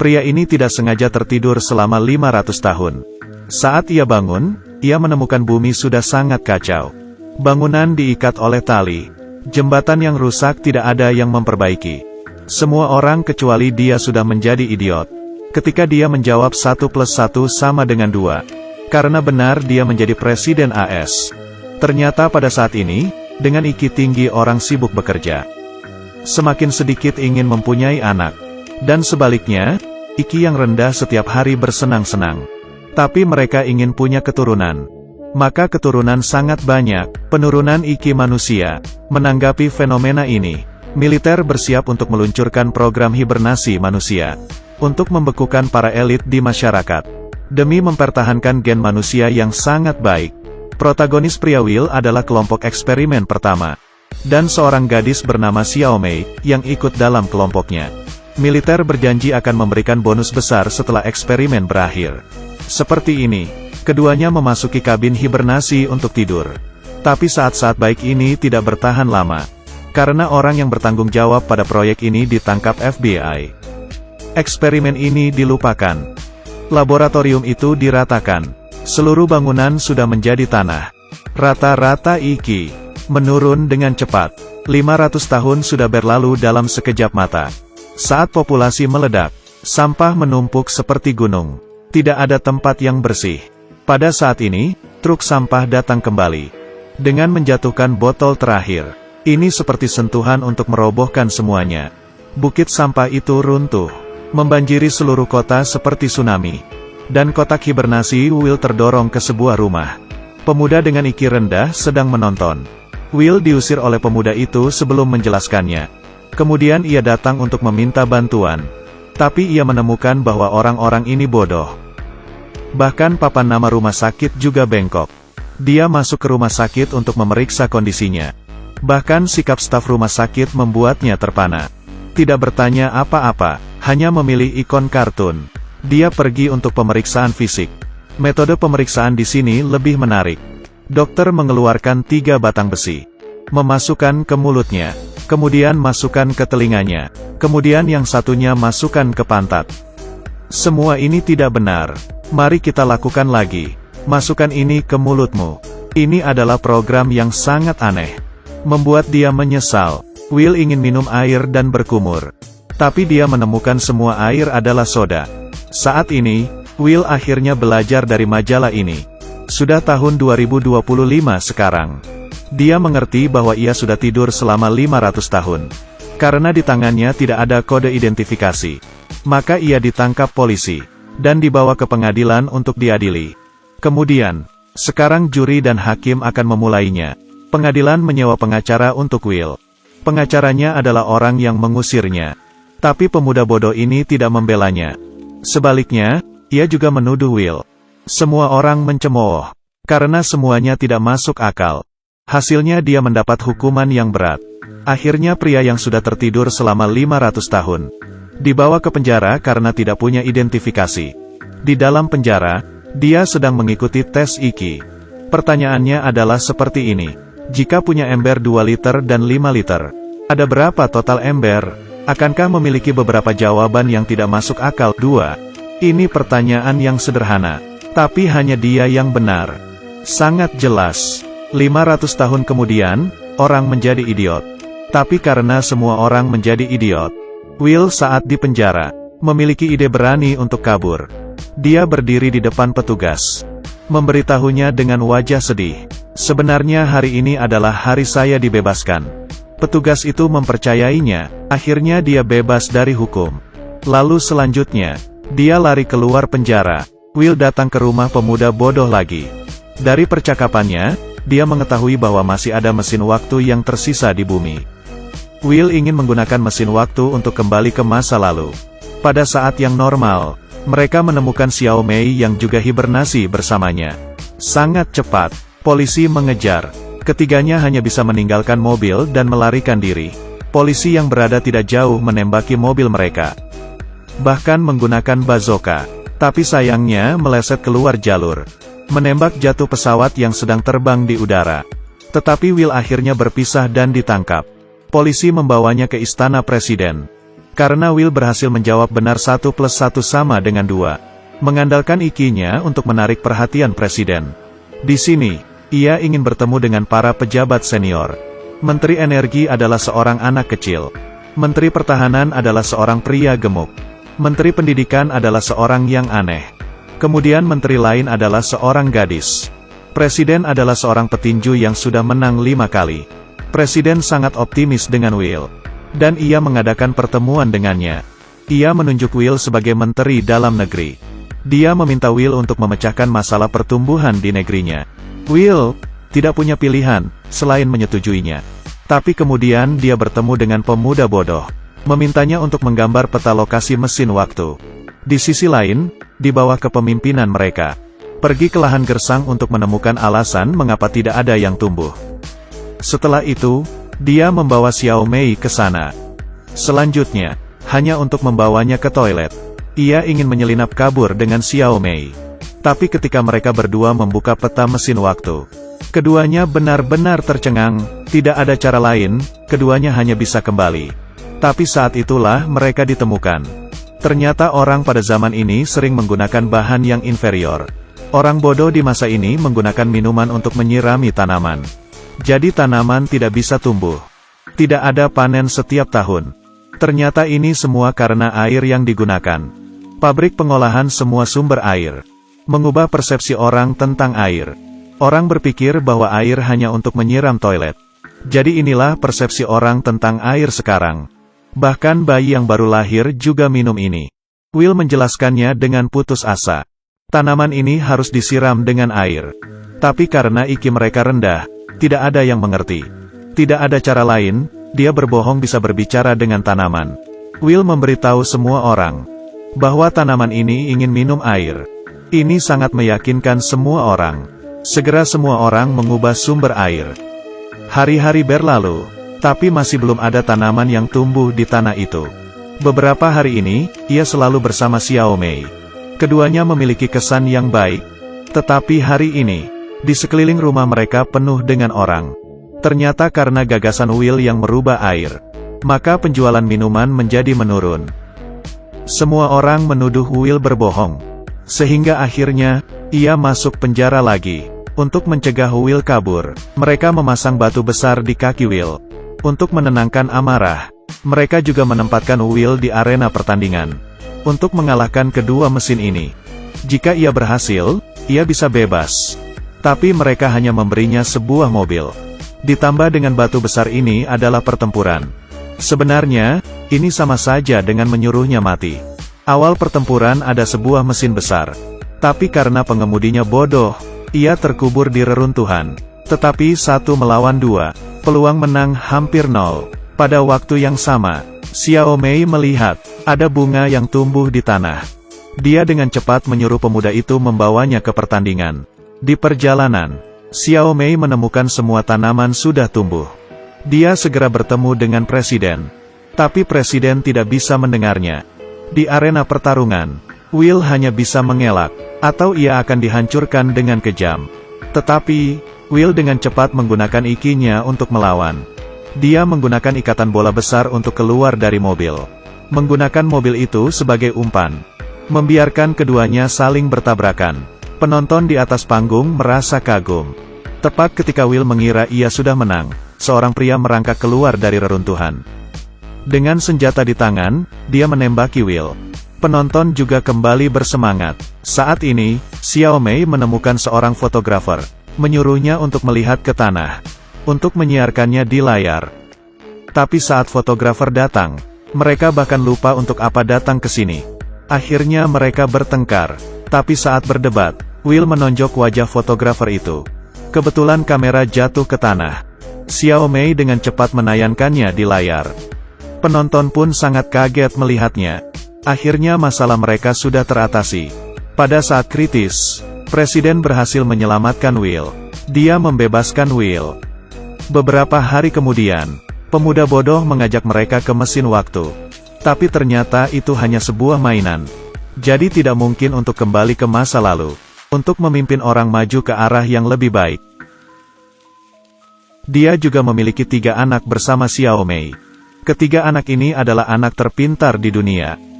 Pria ini tidak sengaja tertidur selama 500 tahun. Saat ia bangun, ia menemukan bumi sudah sangat kacau. Bangunan diikat oleh tali. Jembatan yang rusak tidak ada yang memperbaiki. Semua orang kecuali dia sudah menjadi idiot. Ketika dia menjawab 1 plus 1 sama dengan 2. Karena benar dia menjadi presiden AS. Ternyata pada saat ini, dengan IQ tinggi orang sibuk bekerja. Semakin sedikit ingin mempunyai anak. Dan sebaliknya, IQ yang rendah setiap hari bersenang-senang. Tapi mereka ingin punya keturunan. Maka keturunan sangat banyak. Penurunan IQ manusia. Menanggapi fenomena ini, militer bersiap untuk meluncurkan program hibernasi manusia. Untuk membekukan para elit di masyarakat. Demi mempertahankan gen manusia yang sangat baik. Protagonis pria Will adalah kelompok eksperimen pertama. Dan seorang gadis bernama Xiao Mei, yang ikut dalam kelompoknya. Militer berjanji akan memberikan bonus besar setelah eksperimen berakhir. Seperti ini, keduanya memasuki kabin hibernasi untuk tidur. Tapi saat-saat baik ini tidak bertahan lama. Karena orang yang bertanggung jawab pada proyek ini ditangkap FBI. Eksperimen ini dilupakan. Laboratorium itu diratakan. Seluruh bangunan sudah menjadi tanah. Rata-rata IQ menurun dengan cepat. 500 tahun sudah berlalu dalam sekejap mata. Saat populasi meledak, sampah menumpuk seperti gunung. Tidak ada tempat yang bersih. Pada saat ini, truk sampah datang kembali. Dengan menjatuhkan botol terakhir. Ini seperti sentuhan untuk merobohkan semuanya. Bukit sampah itu runtuh. Membanjiri seluruh kota seperti tsunami. Dan kotak hibernasi Will terdorong ke sebuah rumah. Pemuda dengan IQ rendah sedang menonton. Will diusir oleh pemuda itu sebelum menjelaskannya. Kemudian ia datang untuk meminta bantuan. Tapi ia menemukan bahwa orang-orang ini bodoh. Bahkan papan nama rumah sakit juga bengkok. Dia masuk ke rumah sakit untuk memeriksa kondisinya. Bahkan sikap staf rumah sakit membuatnya terpana. Tidak bertanya apa-apa, hanya memilih ikon kartun. Dia pergi untuk pemeriksaan fisik. Metode pemeriksaan di sini lebih menarik. Dokter mengeluarkan 3 batang besi. Memasukkan ke mulutnya. Kemudian masukkan ke telinganya. Kemudian yang satunya masukkan ke pantat. Semua ini tidak benar. Mari kita lakukan lagi. Masukkan ini ke mulutmu. Ini adalah program yang sangat aneh. Membuat dia menyesal. Will ingin minum air dan berkumur. Tapi dia menemukan semua air adalah soda. Saat ini, Will akhirnya belajar dari majalah ini. Sudah tahun 2025 sekarang. Dia mengerti bahwa ia sudah tidur selama 500 tahun. Karena di tangannya tidak ada kode identifikasi. Maka ia ditangkap polisi. Dan dibawa ke pengadilan untuk diadili. Kemudian, sekarang juri dan hakim akan memulainya. Pengadilan menyewa pengacara untuk Will. Pengacaranya adalah orang yang mengusirnya. Tapi pemuda bodoh ini tidak membelanya. Sebaliknya, ia juga menuduh Will. Semua orang mencemooh. Karena semuanya tidak masuk akal. Hasilnya dia mendapat hukuman yang berat. Akhirnya pria yang sudah tertidur selama 500 tahun. Dibawa ke penjara karena tidak punya identifikasi. Di dalam penjara, dia sedang mengikuti tes IQ. Pertanyaannya adalah seperti ini. Jika punya ember 2 liter dan 5 liter, ada berapa total ember? Akankah memiliki beberapa jawaban yang tidak masuk akal? 2. Ini pertanyaan yang sederhana. Tapi hanya dia yang benar. Sangat jelas. 500 tahun kemudian, orang menjadi idiot. Tapi karena semua orang menjadi idiot, Will saat di penjara, memiliki ide berani untuk kabur. Dia berdiri di depan petugas. Memberitahunya dengan wajah sedih. Sebenarnya hari ini adalah hari saya dibebaskan. Petugas itu mempercayainya, akhirnya dia bebas dari hukum. Lalu selanjutnya, dia lari keluar penjara. Will datang ke rumah pemuda bodoh lagi. Dari percakapannya, dia mengetahui bahwa masih ada mesin waktu yang tersisa di bumi. Will ingin menggunakan mesin waktu untuk kembali ke masa lalu. Pada saat yang normal, mereka menemukan Xiao Mei yang juga hibernasi bersamanya. Sangat cepat, polisi mengejar. Ketiganya hanya bisa meninggalkan mobil dan melarikan diri. Polisi yang berada tidak jauh menembaki mobil mereka. Bahkan menggunakan bazooka. Tapi sayangnya meleset keluar jalur. Menembak jatuh pesawat yang sedang terbang di udara. Tetapi Will akhirnya berpisah dan ditangkap. Polisi membawanya ke istana presiden. Karena Will berhasil menjawab benar 1 plus 1 sama dengan 2. Mengandalkan IQ-nya untuk menarik perhatian Presiden. Di sini, ia ingin bertemu dengan para pejabat senior. Menteri Energi adalah seorang anak kecil. Menteri Pertahanan adalah seorang pria gemuk. Menteri Pendidikan adalah seorang yang aneh. Kemudian menteri lain adalah seorang gadis. Presiden adalah seorang petinju yang sudah menang 5 kali. Presiden sangat optimis dengan Will. Dan ia mengadakan pertemuan dengannya. Ia menunjuk Will sebagai Menteri Dalam Negeri. Dia meminta Will untuk memecahkan masalah pertumbuhan di negerinya. Will tidak punya pilihan selain menyetujuinya. Tapi kemudian dia bertemu dengan pemuda bodoh. Memintanya untuk menggambar peta lokasi mesin waktu. Di sisi lain, di bawah kepemimpinan mereka, pergi ke lahan gersang untuk menemukan alasan mengapa tidak ada yang tumbuh. Setelah itu, dia membawa Xiao Mei ke sana. Selanjutnya, hanya untuk membawanya ke toilet. Ia ingin menyelinap kabur dengan Xiao Mei. Tapi ketika mereka berdua membuka peta mesin waktu, keduanya benar-benar tercengang. Tidak ada cara lain, keduanya hanya bisa kembali. Tapi saat itulah mereka ditemukan. Ternyata orang pada zaman ini sering menggunakan bahan yang inferior. Orang bodoh di masa ini menggunakan minuman untuk menyirami tanaman. Jadi tanaman tidak bisa tumbuh. Tidak ada panen setiap tahun. Ternyata ini semua karena air yang digunakan. Pabrik pengolahan semua sumber air. Mengubah persepsi orang tentang air. Orang berpikir bahwa air hanya untuk menyiram toilet. Jadi inilah persepsi orang tentang air sekarang. Bahkan bayi yang baru lahir juga minum ini. Will menjelaskannya dengan putus asa. Tanaman ini harus disiram dengan air. Tapi karena IQ mereka rendah, tidak ada yang mengerti. Tidak ada cara lain, dia berbohong bisa berbicara dengan tanaman. Will memberitahu semua orang bahwa tanaman ini ingin minum air. Ini sangat meyakinkan semua orang. Segera semua orang mengubah sumber air. Hari-hari berlalu, tapi masih belum ada tanaman yang tumbuh di tanah itu. Beberapa hari ini, ia selalu bersama Xiao Mei. Keduanya memiliki kesan yang baik. Tetapi hari ini, di sekeliling rumah mereka penuh dengan orang. Ternyata karena gagasan Will yang merubah air, maka penjualan minuman menjadi menurun. Semua orang menuduh Will berbohong. Sehingga akhirnya, ia masuk penjara lagi. Untuk mencegah Will kabur, mereka memasang batu besar di kaki Will. Untuk menenangkan amarah, mereka juga menempatkan Will di arena pertandingan. Untuk mengalahkan kedua mesin ini. Jika ia berhasil, ia bisa bebas. Tapi mereka hanya memberinya sebuah mobil. Ditambah dengan batu besar ini adalah pertempuran. Sebenarnya, ini sama saja dengan menyuruhnya mati. Awal pertempuran ada sebuah mesin besar. Tapi karena pengemudinya bodoh, ia terkubur di reruntuhan. Tetapi 1 melawan 2, peluang menang hampir 0. Pada waktu yang sama, Xiao Mei melihat ada bunga yang tumbuh di tanah. Dia dengan cepat menyuruh pemuda itu membawanya ke pertandingan. Di perjalanan, Xiao Mei menemukan semua tanaman sudah tumbuh. Dia segera bertemu dengan presiden. Tapi presiden tidak bisa mendengarnya. Di arena pertarungan, Will hanya bisa mengelak, atau ia akan dihancurkan dengan kejam. Tetapi, Will dengan cepat menggunakan IQ-nya untuk melawan. Dia menggunakan ikatan bola besar untuk keluar dari mobil. Menggunakan mobil itu sebagai umpan. Membiarkan keduanya saling bertabrakan. Penonton di atas panggung merasa kagum. Tepat ketika Will mengira ia sudah menang, seorang pria merangkak keluar dari reruntuhan. Dengan senjata di tangan, dia menembaki Will. Penonton juga kembali bersemangat. Saat ini, Xiao Mei menemukan seorang fotografer, menyuruhnya untuk melihat ke tanah, untuk menyiarkannya di layar. Tapi saat fotografer datang, mereka bahkan lupa untuk apa datang ke sini. Akhirnya mereka bertengkar. Tapi saat berdebat, Will menonjok wajah fotografer itu. Kebetulan kamera jatuh ke tanah. Xiao Mei dengan cepat menayangkannya di layar. Penonton pun sangat kaget melihatnya. Akhirnya masalah mereka sudah teratasi. Pada saat kritis, presiden berhasil menyelamatkan Will. Dia membebaskan Will. Beberapa hari kemudian, pemuda bodoh mengajak mereka ke mesin waktu. Tapi ternyata itu hanya sebuah mainan. Jadi tidak mungkin untuk kembali ke masa lalu. Untuk memimpin orang maju ke arah yang lebih baik. Dia juga memiliki 3 anak bersama Xiao Mei. Ketiga anak ini adalah anak terpintar di dunia.